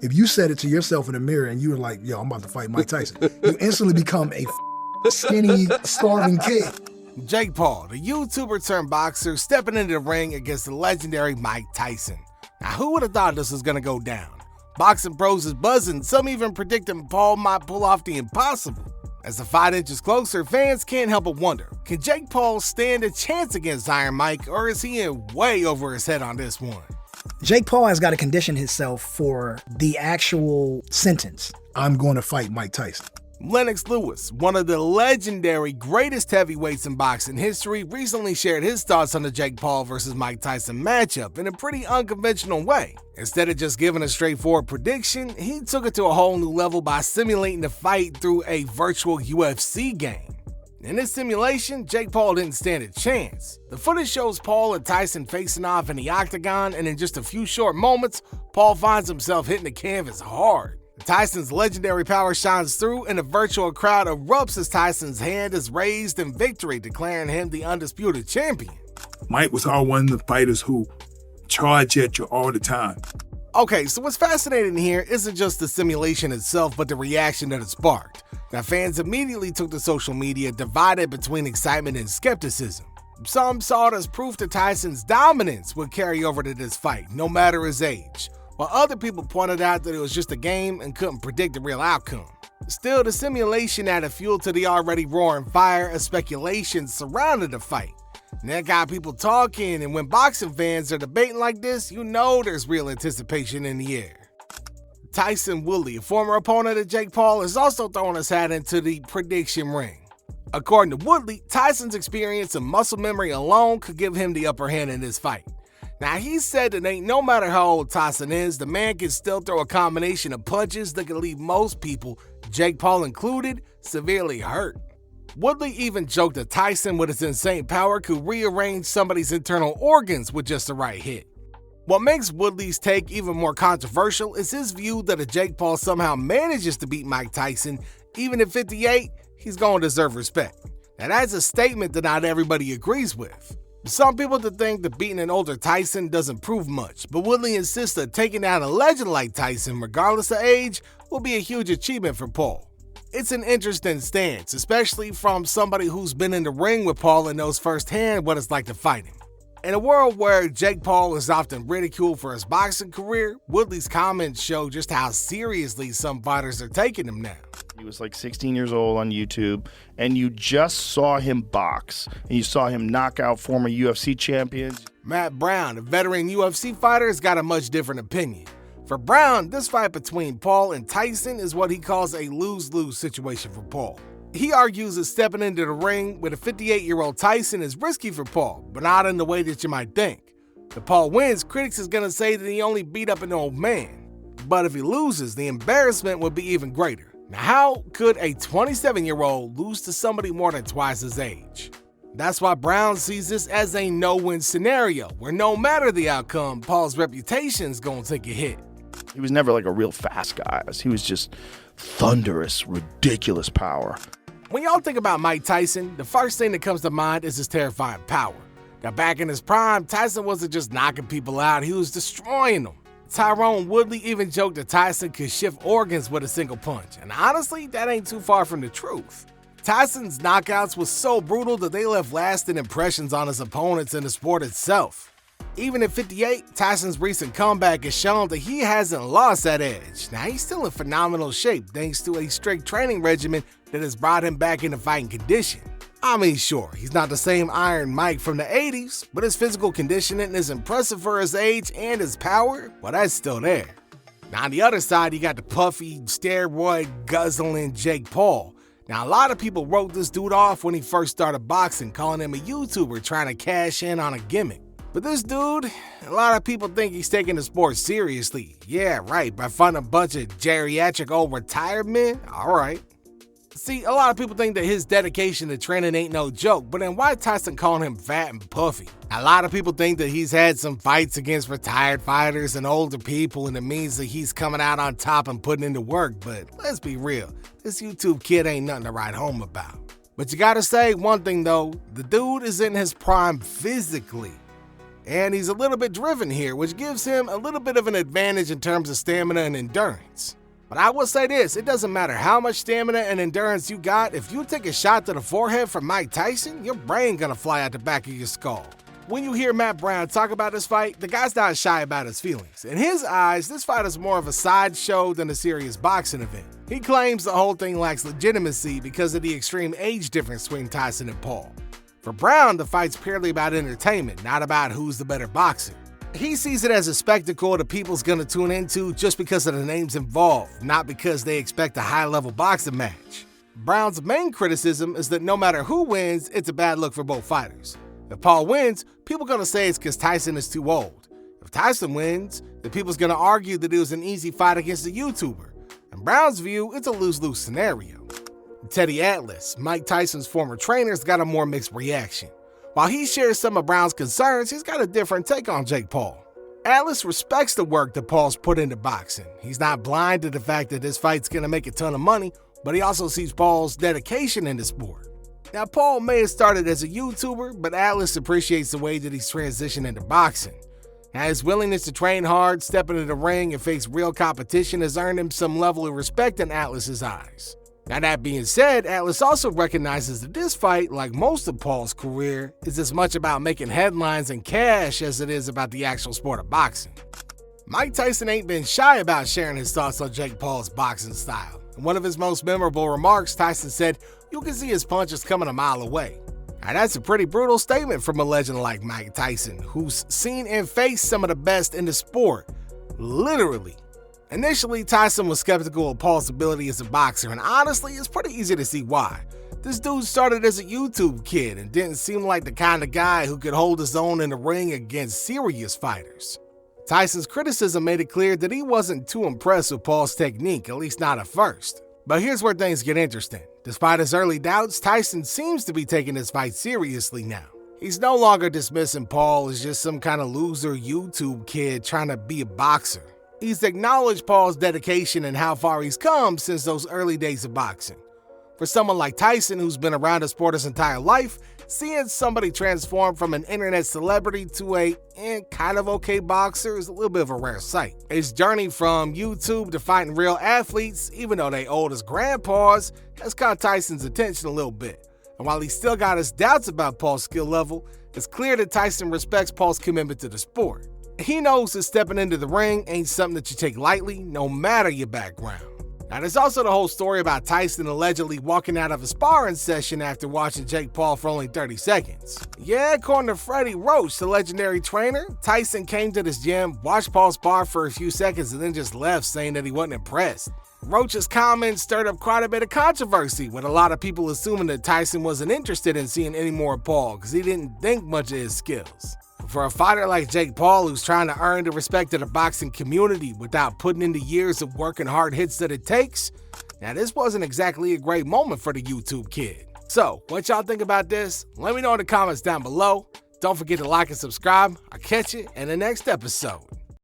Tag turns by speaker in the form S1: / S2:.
S1: If you said it to yourself in the mirror and you were like, yo, I'm about to fight Mike Tyson, you instantly become a skinny, starving kid.
S2: Jake Paul, the YouTuber turned boxer, stepping into the ring against the legendary Mike Tyson. Now, who would have thought this was going to go down? Boxing pros is buzzing, some even predicting Paul might pull off the impossible. As the fight inches closer, fans can't help but wonder, can Jake Paul stand a chance against Iron Mike, or is he in way over his head on this one?
S3: Jake Paul has got to condition himself for the actual sentence.
S1: I'm going to fight Mike Tyson.
S2: Lennox Lewis, one of the legendary greatest heavyweights in boxing history, recently shared his thoughts on the Jake Paul versus Mike Tyson matchup in a pretty unconventional way. Instead of just giving a straightforward prediction, he took it to a whole new level by simulating the fight through a virtual UFC game. In this simulation, Jake Paul didn't stand a chance. The footage shows Paul and Tyson facing off in the octagon, and in just a few short moments, Paul finds himself hitting the canvas hard. Tyson's legendary power shines through, and the virtual crowd erupts as Tyson's hand is raised in victory, declaring him the undisputed champion.
S4: Mike was one of the fighters who charge at you all the time.
S2: Okay, so what's fascinating here isn't just the simulation itself, but the reaction that it sparked. Now, fans immediately took to social media, divided between excitement and skepticism. Some saw it as proof that Tyson's dominance would carry over to this fight, no matter his age, while other people pointed out that it was just a game and couldn't predict the real outcome. Still, the simulation added fuel to the already roaring fire as speculation surrounded the fight. And that got people talking, and when boxing fans are debating like this, you know there's real anticipation in the air. Tyson Woodley, a former opponent of Jake Paul, is also throwing his hat into the prediction ring. According to Woodley, Tyson's experience and muscle memory alone could give him the upper hand in this fight. Now, he said that no matter how old Tyson is, the man can still throw a combination of punches that can leave most people, Jake Paul included, severely hurt. Woodley even joked that Tyson, with his insane power, could rearrange somebody's internal organs with just the right hit. What makes Woodley's take even more controversial is his view that if Jake Paul somehow manages to beat Mike Tyson, even at 58, he's going to deserve respect. Now, that's a statement that not everybody agrees with. Some people think that beating an older Tyson doesn't prove much, but Woodley insists that taking down a legend like Tyson, regardless of age, will be a huge achievement for Paul. It's an interesting stance, especially from somebody who's been in the ring with Paul and knows firsthand what it's like to fight him. In a world where Jake Paul is often ridiculed for his boxing career, Woodley's comments show just how seriously some fighters are taking him now.
S5: He was like 16 years old on YouTube, and you just saw him box, and you saw him knock out former UFC champions.
S2: Matt Brown, a veteran UFC fighter, has got a much different opinion. For Brown, this fight between Paul and Tyson is what he calls a lose-lose situation for Paul. He argues that stepping into the ring with a 58-year-old Tyson is risky for Paul, but not in the way that you might think. If Paul wins, critics is going to say that he only beat up an old man. But if he loses, the embarrassment would be even greater. Now, how could a 27-year-old lose to somebody more than twice his age? That's why Brown sees this as a no-win scenario, where no matter the outcome, Paul's reputation's gonna take a hit.
S5: He was never like a real fast guy. He was just thunderous, ridiculous power.
S2: When y'all think about Mike Tyson, the first thing that comes to mind is his terrifying power. Now, back in his prime, Tyson wasn't just knocking people out, he was destroying them. Tyrone Woodley even joked that Tyson could shift organs with a single punch, and honestly, that ain't too far from the truth. Tyson's knockouts was so brutal that they left lasting impressions on his opponents and the sport itself. Even at 58, Tyson's recent comeback has shown that he hasn't lost that edge. Now, he's still in phenomenal shape thanks to a strict training regimen that has brought him back into fighting condition. I mean, sure, he's not the same Iron Mike from the 80s, but his physical conditioning is impressive for his age, and his power, well, that's still there. Now, on the other side, you got the puffy, steroid-guzzling Jake Paul. Now, a lot of people wrote this dude off when he first started boxing, calling him a YouTuber trying to cash in on a gimmick. But this dude, a lot of people think he's taking the sport seriously. Yeah, right, by funding a bunch of geriatric old retired men? All right. See, a lot of people think that his dedication to training ain't no joke, but then why Tyson calling him fat and puffy? A lot of people think that he's had some fights against retired fighters and older people, and it means that he's coming out on top and putting in the work, but let's be real, this YouTube kid ain't nothing to write home about. But you gotta say one thing though, the dude is in his prime physically. And he's a little bit driven here, which gives him a little bit of an advantage in terms of stamina and endurance. But I will say this, it doesn't matter how much stamina and endurance you got, if you take a shot to the forehead from Mike Tyson, your brain gonna fly out the back of your skull. When you hear Matt Brown talk about this fight, the guy's not shy about his feelings. In his eyes, this fight is more of a sideshow than a serious boxing event. He claims the whole thing lacks legitimacy because of the extreme age difference between Tyson and Paul. For Brown, the fight's purely about entertainment, not about who's the better boxer. He sees it as a spectacle that people's gonna tune into just because of the names involved, not because they expect a high-level boxing match. Brown's main criticism is that no matter who wins, it's a bad look for both fighters. If Paul wins, people gonna say it's because Tyson is too old. If Tyson wins, then people's gonna argue that it was an easy fight against a YouTuber. In Brown's view, it's a lose-lose scenario. Teddy Atlas, Mike Tyson's former trainer, has got a more mixed reaction. While he shares some of Brown's concerns, he's got a different take on Jake Paul. Atlas respects the work that Paul's put into boxing. He's not blind to the fact that this fight's gonna make a ton of money, but he also sees Paul's dedication in the sport. Now, Paul may have started as a YouTuber, but Atlas appreciates the way that he's transitioned into boxing. Now, his willingness to train hard, step into the ring, and face real competition has earned him some level of respect in Atlas's eyes. Now, that being said, Atlas also recognizes that this fight, like most of Paul's career, is as much about making headlines and cash as it is about the actual sport of boxing. Mike Tyson ain't been shy about sharing his thoughts on Jake Paul's boxing style. In one of his most memorable remarks, Tyson said, "You can see his punches coming a mile away." Now, that's a pretty brutal statement from a legend like Mike Tyson, who's seen and faced some of the best in the sport, literally. Initially, Tyson was skeptical of Paul's ability as a boxer, and honestly, it's pretty easy to see why. This dude started as a YouTube kid and didn't seem like the kind of guy who could hold his own in the ring against serious fighters. Tyson's criticism made it clear that he wasn't too impressed with Paul's technique, at least not at first. But here's where things get interesting. Despite his early doubts, Tyson seems to be taking this fight seriously now. He's no longer dismissing Paul as just some kind of loser YouTube kid trying to be a boxer. He's acknowledged Paul's dedication and how far he's come since those early days of boxing. For someone like Tyson, who's been around the sport his entire life, seeing somebody transform from an internet celebrity to a kind of okay boxer is a little bit of a rare sight. His journey from YouTube to fighting real athletes, even though they old as grandpas, has caught Tyson's attention a little bit. And while he still got his doubts about Paul's skill level, it's clear that Tyson respects Paul's commitment to the sport. He knows that stepping into the ring ain't something that you take lightly, no matter your background. Now, there's also the whole story about Tyson allegedly walking out of a sparring session after watching Jake Paul for only 30 seconds. Yeah, according to Freddie Roach, the legendary trainer, Tyson came to this gym, watched Paul spar for a few seconds, and then just left, saying that he wasn't impressed. Roach's comments stirred up quite a bit of controversy, with a lot of people assuming that Tyson wasn't interested in seeing any more of Paul because he didn't think much of his skills. For a fighter like Jake Paul, who's trying to earn the respect of the boxing community without putting in the years of work and hard hits that it takes, now this wasn't exactly a great moment for the YouTube kid. So, what y'all think about this? Let me know in the comments down below. Don't forget to like and subscribe. I'll catch you in the next episode.